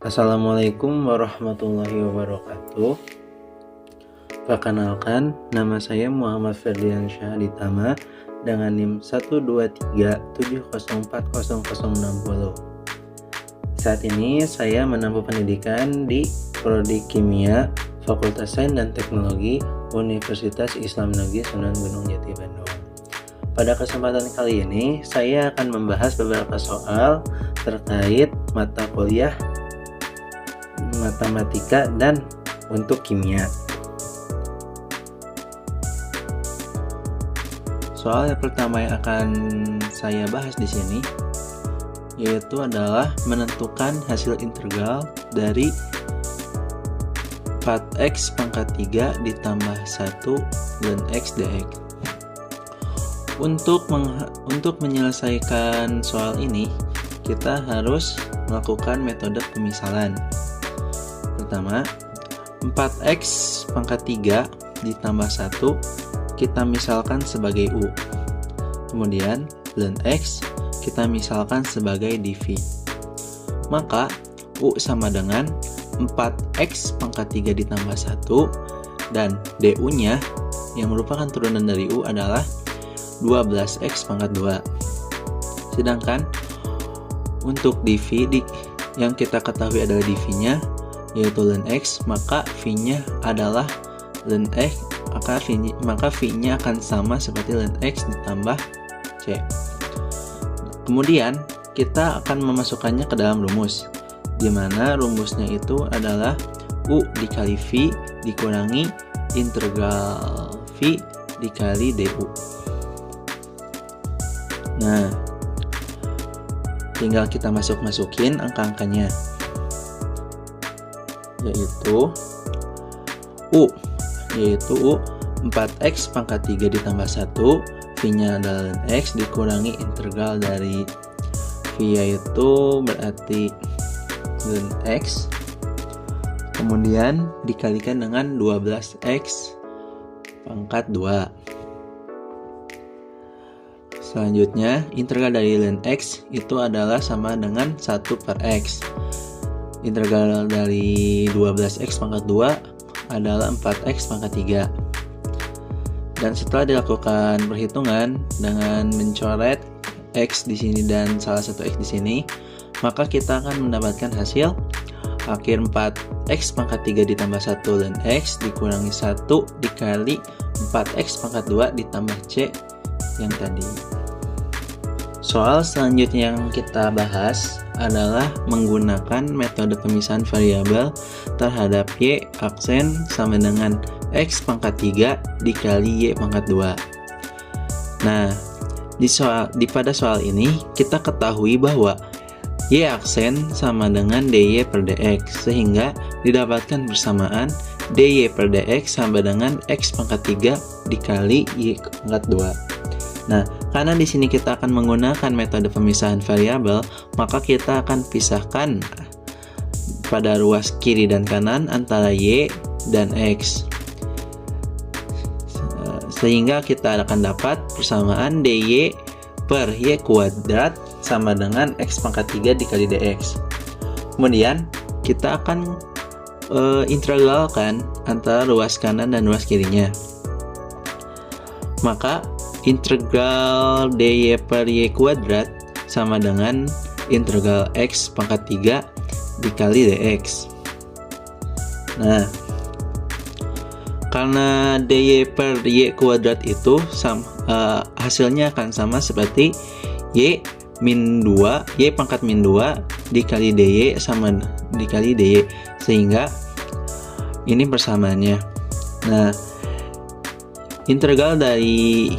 Assalamualaikum warahmatullahi wabarakatuh. Perkenalkan, nama saya Muhammad Ferdiansyah Aditama dengan NIM 12370404060. Saat ini saya menempuh pendidikan di Prodi Kimia, Fakultas Sains dan Teknologi, Universitas Islam Negeri Sunan Gunung Jati, Bandung. Pada kesempatan kali ini, saya akan membahas beberapa soal terkait mata kuliah matematika dan untuk kimia. Soal yang pertama yang akan saya bahas di sini yaitu adalah menentukan hasil integral dari 4x pangkat 3 ditambah 1 ln x dx. Untuk menyelesaikan soal ini, kita harus melakukan metode pemisalan. Pertama, 4x pangkat 3 ditambah 1 kita misalkan sebagai U. Kemudian, ln x kita misalkan sebagai dv. Maka, U sama dengan 4x pangkat 3 ditambah 1 dan du-nya yang merupakan turunan dari U adalah 12x pangkat 2. Sedangkan untuk dv yang kita ketahui adalah dv-nya yaitu ln x, maka v-nya adalah ln x, maka v-nya akan sama seperti ln x ditambah c. Kemudian kita akan memasukkannya ke dalam rumus, di mana rumusnya itu adalah u dikali v dikurangi integral v dikali du. Nah, tinggal kita masukin angka-angkanya, yaitu U 4x pangkat 3 ditambah 1, V-nya adalah ln x dikurangi integral dari V yaitu berarti ln x, kemudian dikalikan dengan 12x pangkat 2. Selanjutnya, integral dari ln x itu adalah sama dengan 1 per x. Integral dari 12x pangkat 2 adalah 4x pangkat 3. Dan setelah dilakukan perhitungan dengan mencoret x di sini dan salah satu x di sini, maka kita akan mendapatkan hasil akhir 4x pangkat 3 ditambah 1 ln x dikurangi 1 dikali 4x pangkat 2 ditambah c yang tadi. Soal selanjutnya yang kita bahas adalah menggunakan metode pemisahan variabel terhadap y aksen sama dengan x pangkat 3 dikali y pangkat 2. Nah, pada soal ini kita ketahui bahwa y aksen sama dengan dy per dx, sehingga didapatkan bersamaan dy per dx sama dengan x pangkat 3 dikali y pangkat 2. Nah, karena di sini kita akan menggunakan metode pemisahan variabel, maka kita akan pisahkan pada ruas kiri dan kanan antara y dan x. Sehingga kita akan dapat persamaan dy per y kuadrat sama dengan x pangkat 3 dikali dx. Kemudian kita akan integralkan antara ruas kanan dan ruas kirinya. Maka integral dy per y kuadrat sama dengan integral x pangkat 3 dikali dx. Nah, karena dy per y kuadrat itu hasilnya akan sama seperti y pangkat min 2 dikali dy sama dikali dy, sehingga ini persamaannya. Nah, integral dari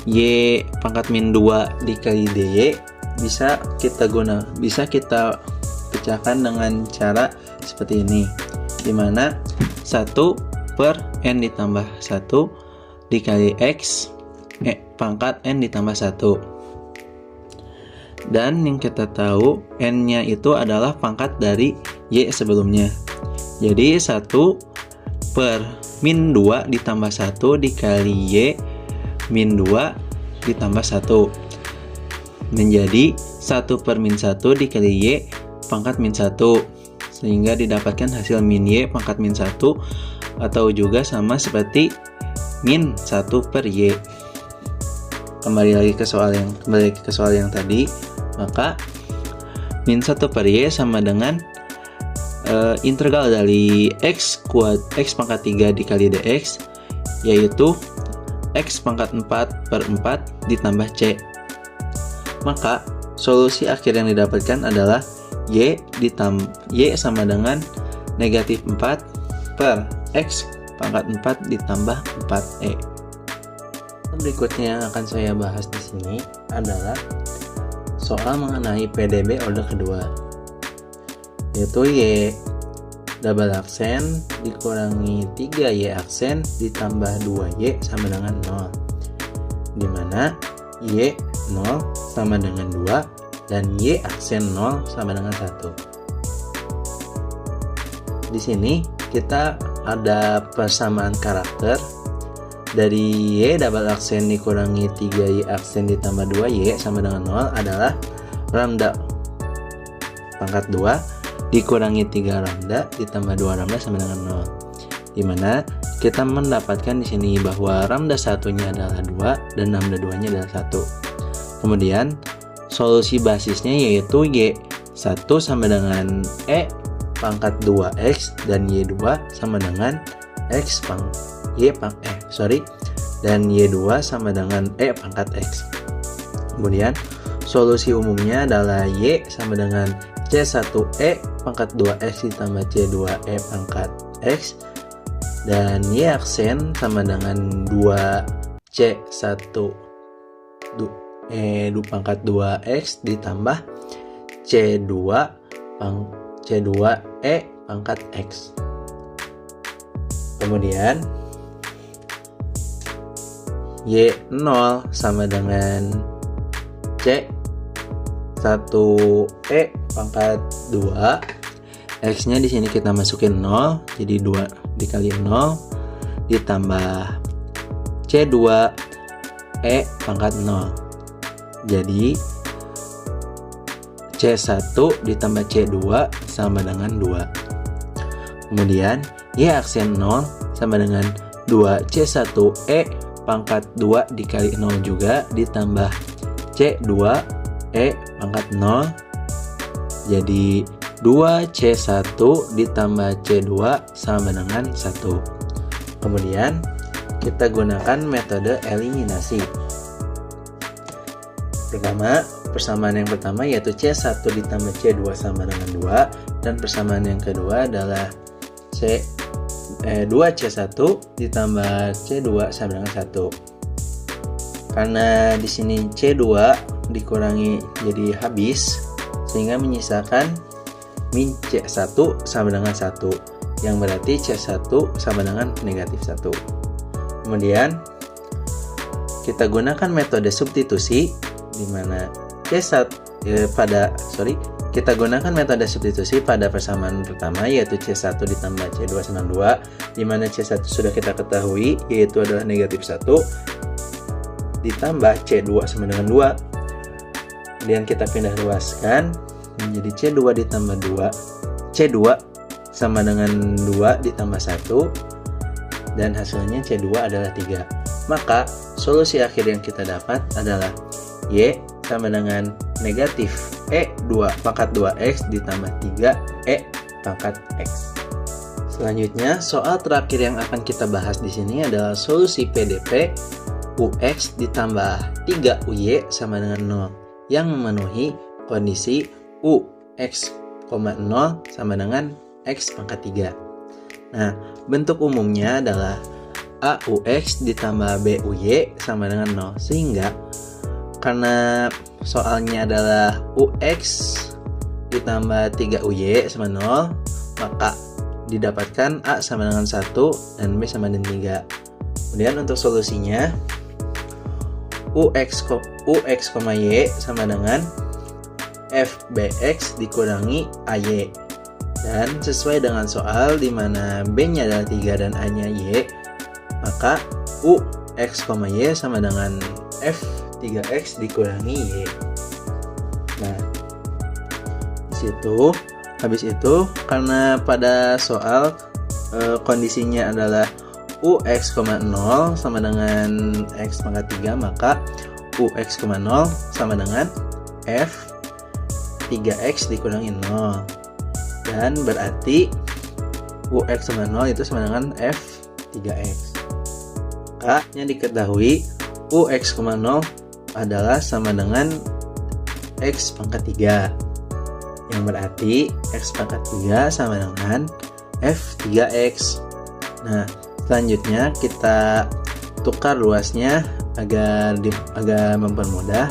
y pangkat min 2 dikali dy bisa kita pecahkan dengan cara seperti ini, dimana 1 per n ditambah 1 dikali x pangkat n ditambah 1. Dan yang kita tahu n nya itu adalah pangkat dari y sebelumnya, jadi 1 per min 2 ditambah 1 dikali y min 2 ditambah 1 menjadi 1 per min 1 dikali y pangkat min 1, sehingga didapatkan hasil min Y pangkat min 1, atau juga sama seperti min 1 per Y. Kembali lagi ke soal yang tadi, maka min 1 per Y sama dengan integral dari X pangkat 3 dikali dx, yaitu X pangkat 4 per 4 ditambah C. Maka solusi akhir yang didapatkan adalah Y sama dengan negatif 4 per X pangkat 4 ditambah 4E. Berikutnya yang akan saya bahas di sini adalah soal mengenai PDB order kedua, yaitu Y double aksen dikurangi 3Y aksen ditambah 2Y sama dengan 0, dimana Y 0 sama dengan 2 dan Y aksen 0 sama dengan 1. Di sini kita ada persamaan karakter dari Y double aksen dikurangi 3Y aksen ditambah 2Y sama dengan 0 adalah lambda pangkat 2 dikurangi 3 lambda ditambah 2 lambda sama dengan 0, dimana kita mendapatkan di sini bahwa lambda satunya adalah 2 dan lambda 2 nya adalah 1. Kemudian solusi basisnya yaitu Y1 sama dengan E pangkat 2X dan Y2 sama dengan dan Y2 sama dengan E pangkat X. Kemudian solusi umumnya adalah Y sama dengan C1E pangkat 2X ditambah C2E pangkat X, dan Y aksen sama dengan 2C1 pangkat 2X ditambah C2E pangkat X. Kemudian Y0 sama dengan C1E pangkat 2, X-nya di sini kita masukin 0, jadi 2 dikali 0 ditambah C2E pangkat 0. Jadi C1 ditambah C2 sama dengan 2. Kemudian Y aksen 0 sama dengan 2C1E pangkat 2 dikali 0 juga ditambah C2E pangkat 0, jadi 2C1 ditambah C2 sama dengan 1. Kemudian kita gunakan metode eliminasi. Persamaan yang pertama yaitu C1 ditambah C2 sama dengan 2, dan persamaan yang kedua adalah 2C1 ditambah C2 sama dengan 1. Karena di sini C2 dikurangi jadi habis, sehingga menyisakan min C1 sama dengan 1, yang berarti C1 sama dengan negatif 1. Kemudian kita gunakan metode substitusi, di mana kita gunakan metode substitusi pada persamaan pertama yaitu C1 ditambah C2 sama 2, di mana C1 sudah kita ketahui yaitu adalah negatif 1 ditambah C2 sama dengan 2. Kemudian kita pindah luaskan menjadi C2 ditambah 2, C2 sama dengan 2 ditambah 1, dan hasilnya C2 adalah 3. Maka solusi akhir yang kita dapat adalah Y sama dengan negatif E2 pangkat 2X ditambah 3E pangkat X. Selanjutnya, soal terakhir yang akan kita bahas di sini adalah solusi PDP UX ditambah 3UY sama dengan 0 yang memenuhi kondisi UX, 0 sama dengan X pangkat 3. Nah, bentuk umumnya adalah AUX ditambah BUY sama dengan 0, sehingga karena soalnya adalah UX ditambah 3UY sama 0, maka didapatkan A sama dengan 1 dan B sama dengan 3. Kemudian untuk solusinya UX, Y sama dengan FBX dikurangi AY. Dan sesuai dengan soal di mana B-nya adalah 3 dan A-nya Y, maka UX, Y sama dengan F3X dikurangi Y. Nah, di habis itu karena pada soal kondisinya adalah ux, 0 sama dengan x pangkat 3, maka ux, 0 sama dengan f 3x dikurangi 0. Dan berarti ux, 0 itu sama dengan f 3x. Maka yang diketahui ux, 0 adalah sama dengan x pangkat 3. Yang berarti x pangkat 3 sama dengan f 3x. Nah, selanjutnya kita tukar luasnya agar mempermudah,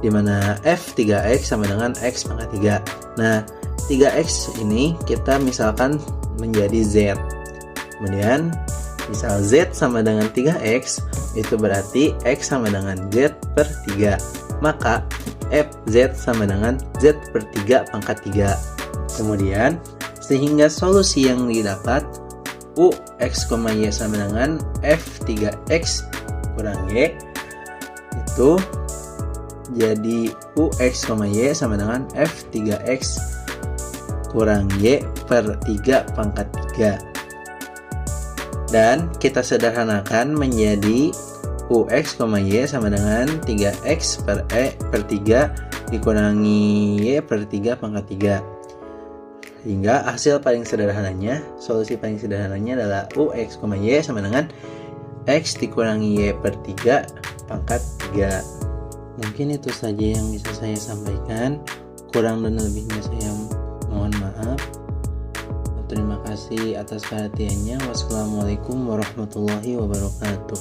di mana f 3x sama dengan x pangkat 3. Nah, 3x ini kita misalkan menjadi z. Kemudian misal z sama dengan 3x, itu berarti x sama dengan z per 3. Maka fz sama dengan z per 3 pangkat 3. Kemudian sehingga solusi yang didapat ux, y sama dengan f 3x kurang y, itu jadi ux, y sama dengan f 3x kurang y per 3 pangkat 3. Dan kita sederhanakan menjadi ux, y sama dengan 3x per 3 dikurangi y per 3 pangkat 3. Hingga hasil paling sederhananya, solusi paling sederhananya adalah ux, y sama dengan x dikurangi y per 3 pangkat 3. Mungkin itu saja yang bisa saya sampaikan. Kurang dan lebihnya saya mohon maaf. Terima kasih atas perhatiannya. Wassalamualaikum warahmatullahi wabarakatuh.